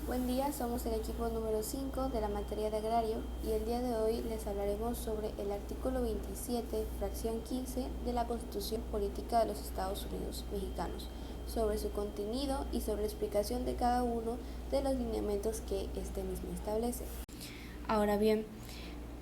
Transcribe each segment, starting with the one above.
Buen día, somos el equipo número 5 de la materia de agrario y el día de hoy les hablaremos sobre el artículo 27, fracción 15 de la Constitución Política de los Estados Unidos Mexicanos, sobre su contenido y sobre la explicación de cada uno de los lineamientos que este mismo establece. Ahora bien,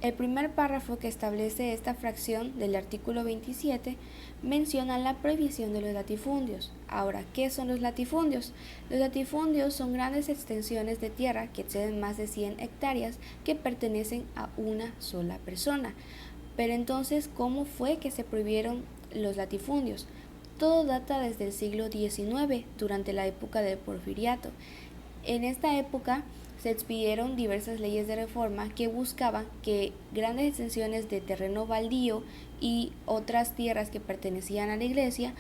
el primer párrafo que establece esta fracción del artículo 27 menciona la prohibición de los latifundios. Ahora, ¿qué son los latifundios? Los latifundios son grandes extensiones de tierra que exceden más de 100 hectáreas que pertenecen a una sola persona. Pero entonces, ¿cómo fue que se prohibieron los latifundios? Todo data desde el siglo XIX, durante la época del Porfiriato. En esta época se expidieron diversas leyes de reforma que buscaban que grandes extensiones de terreno baldío y otras tierras que pertenecían a la iglesia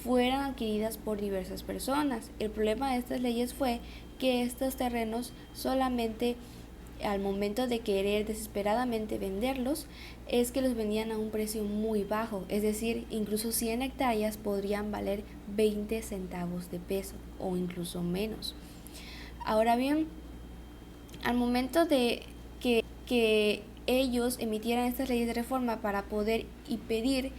fueran adquiridas por diversas personas. El problema de estas leyes fue que estos terrenos solamente al momento de querer desesperadamente venderlos es que los vendían a un precio muy bajo, es decir, incluso 100 hectáreas podrían valer 20 centavos de peso o incluso menos. Ahora bien, al momento de que ellos emitieran estas leyes de reforma para poder impedir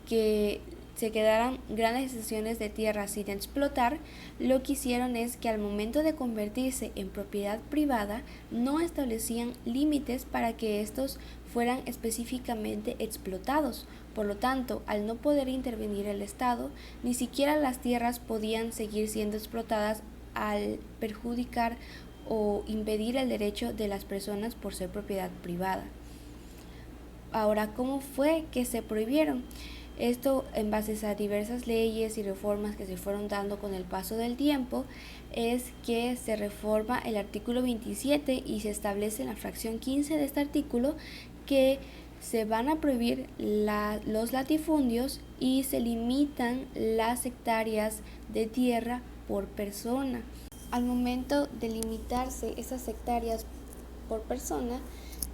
que se quedaran grandes extensiones de tierra sin explotar, lo que hicieron es que al momento de convertirse en propiedad privada no establecían límites para que estos fueran específicamente explotados. Por lo tanto, al no poder intervenir el Estado, ni siquiera las tierras podían seguir siendo explotadas al perjudicar o impedir el derecho de las personas por ser propiedad privada. Ahora, ¿cómo fue que se prohibieron? Esto, en base a diversas leyes y reformas que se fueron dando con el paso del tiempo, es que se reforma el artículo 27 y se establece en la fracción 15 de este artículo que se van a prohibir los latifundios y se limitan las hectáreas de tierra por persona. Al momento de limitarse esas hectáreas por persona,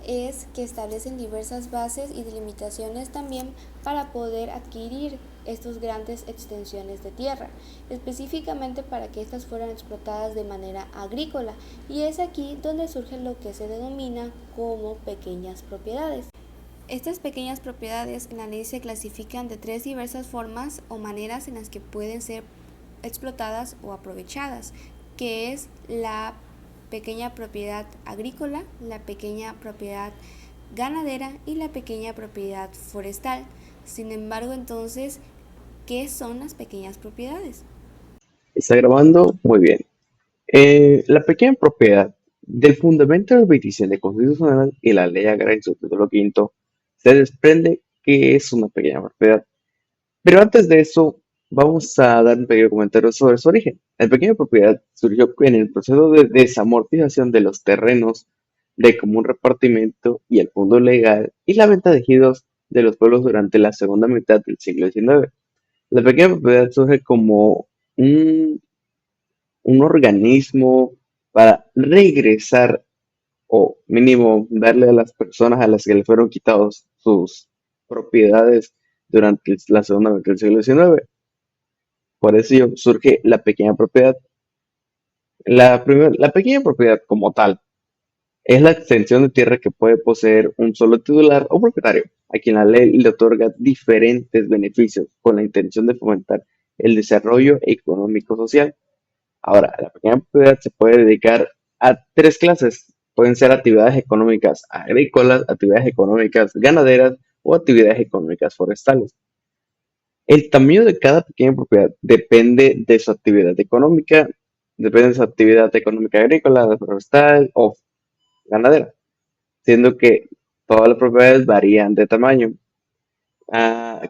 es que establecen diversas bases y delimitaciones también para poder adquirir estas grandes extensiones de tierra, específicamente para que estas fueran explotadas de manera agrícola, y es aquí donde surge lo que se denomina como pequeñas propiedades. Estas pequeñas propiedades en la ley se clasifican de tres diversas formas o maneras en las que pueden ser explotadas o aprovechadas, que es la pequeña propiedad agrícola, la pequeña propiedad ganadera y la pequeña propiedad forestal. Sin embargo, entonces, ¿qué son las pequeñas propiedades? Está grabando muy bien. La pequeña propiedad del fundamento de la petición de constitucional y la ley agraria en su título quinto se desprende que es una pequeña propiedad. Pero antes de eso, vamos a dar un pequeño comentario sobre su origen. La pequeña propiedad surgió en el proceso de desamortización de los terrenos de común repartimiento y el fondo legal y la venta de ejidos de los pueblos durante la segunda mitad del siglo XIX. La pequeña propiedad surge como un un organismo para regresar o mínimo darle a las personas a las que le fueron quitados sus propiedades durante la segunda mitad del siglo XIX. Por eso surge la pequeña propiedad. La pequeña propiedad como tal es la extensión de tierra que puede poseer un solo titular o propietario, a quien la ley le otorga diferentes beneficios con la intención de fomentar el desarrollo económico-social. Ahora, la pequeña propiedad se puede dedicar a tres clases. Pueden ser actividades económicas agrícolas, actividades económicas ganaderas o actividades económicas forestales. El tamaño de cada pequeña propiedad depende de su actividad económica, depende de su actividad económica agrícola, forestal o ganadera, siendo que todas las propiedades varían de tamaño.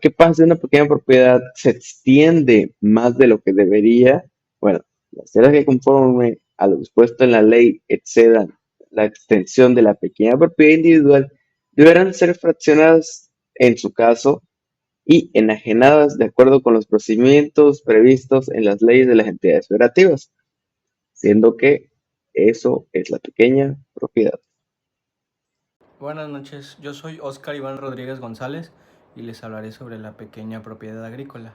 ¿Qué pasa si una pequeña propiedad se extiende más de lo que debería? Bueno, las tierras que conforme a lo dispuesto en la ley excedan la extensión de la pequeña propiedad individual deberán ser fraccionadas en su caso y enajenadas de acuerdo con los procedimientos previstos en las leyes de las entidades federativas, siendo que eso es la pequeña propiedad. Buenas noches, yo soy Óscar Iván Rodríguez González y les hablaré sobre la pequeña propiedad agrícola.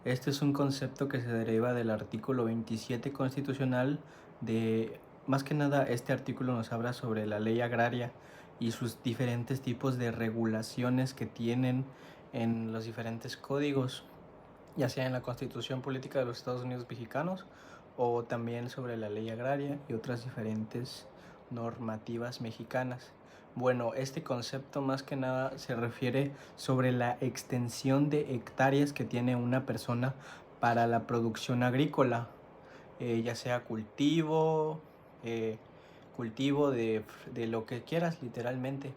Este es un concepto que se deriva del artículo 27 constitucional de más que nada este artículo nos habla sobre la ley agraria y sus diferentes tipos de regulaciones que tienen en los diferentes códigos, ya sea en la Constitución Política de los Estados Unidos Mexicanos o también sobre la ley agraria y otras diferentes normativas mexicanas. Bueno, este concepto más que nada se refiere sobre la extensión de hectáreas que tiene una persona para la producción agrícola, ya sea cultivo de lo que quieras literalmente.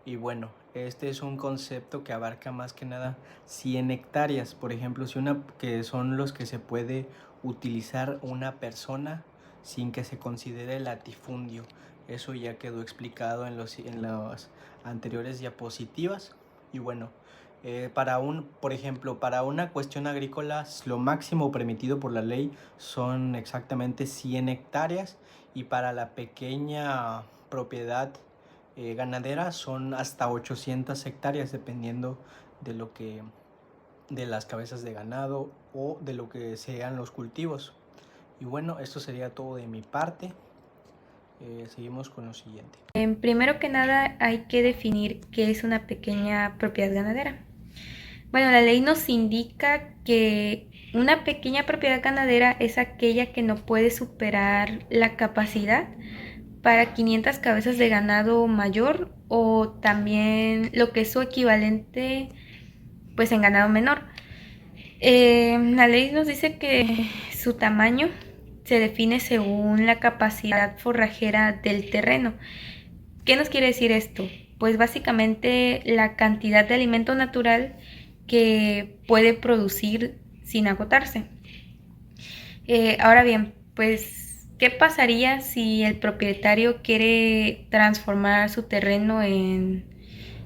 Y bueno, este es un concepto que abarca más que nada 100 hectáreas, por ejemplo, que son los que se puede utilizar una persona sin que se considere latifundio. Eso ya quedó explicado en las anteriores diapositivas. Y bueno, por ejemplo, para una cuestión agrícola, lo máximo permitido por la ley son exactamente 100 hectáreas y para la pequeña propiedad ganadera son hasta 800 hectáreas dependiendo de las cabezas de ganado o de lo que sean los cultivos. Y bueno, esto sería todo de mi parte. Seguimos con lo siguiente. Primero que nada hay que definir qué es una pequeña propiedad ganadera. Bueno, la ley nos indica que una pequeña propiedad ganadera es aquella que no puede superar la capacidad para 500 cabezas de ganado mayor o también lo que es su equivalente pues en ganado menor. La ley nos dice que su tamaño se define según la capacidad forrajera del terreno. ¿Qué nos quiere decir esto? Pues básicamente la cantidad de alimento natural que puede producir sin agotarse. Ahora bien, pues, ¿qué pasaría si el propietario quiere transformar su terreno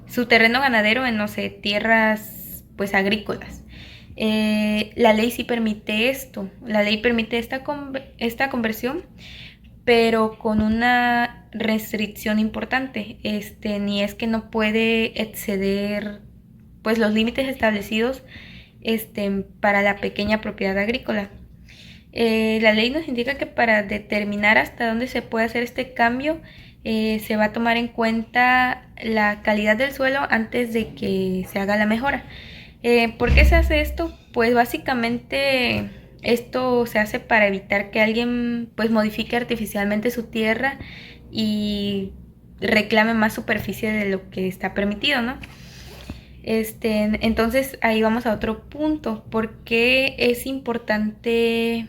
ganadero en, no sé, tierras pues agrícolas? La ley sí permite esto. La ley permite esta conversión, pero con una restricción importante. Ni es que no puede exceder pues los límites establecidos para la pequeña propiedad agrícola. La ley nos indica que para determinar hasta dónde se puede hacer este cambio, se va a tomar en cuenta la calidad del suelo antes de que se haga la mejora. ¿Por qué se hace esto? Pues básicamente esto se hace para evitar que alguien pues modifique artificialmente su tierra y reclame más superficie de lo que está permitido, ¿no? Entonces ahí vamos a otro punto. ¿Por qué es importante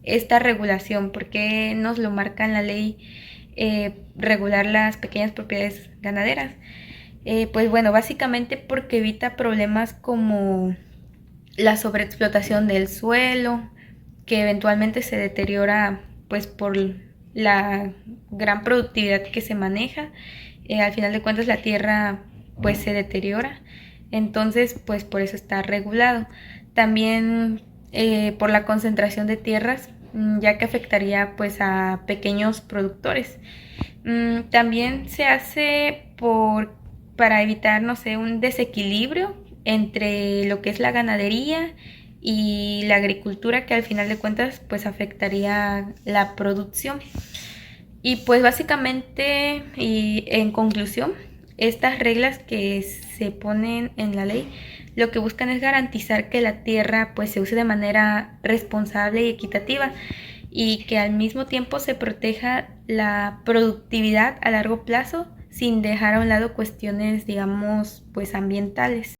esta regulación? ¿Por qué nos lo marca en la ley regular las pequeñas propiedades ganaderas? Pues bueno, básicamente porque evita problemas como la sobreexplotación del suelo, que eventualmente se deteriora pues por la gran productividad que se maneja. Al final de cuentas la tierra pues se deteriora, entonces pues por eso está regulado. También por la concentración de tierras, ya que afectaría pues a pequeños productores. También se hace para evitar, no sé, un desequilibrio entre lo que es la ganadería y la agricultura, que al final de cuentas pues afectaría la producción. Y pues básicamente, y en conclusión, estas reglas que se ponen en la ley lo que buscan es garantizar que la tierra pues se use de manera responsable y equitativa y que al mismo tiempo se proteja la productividad a largo plazo sin dejar a un lado cuestiones, digamos, pues ambientales.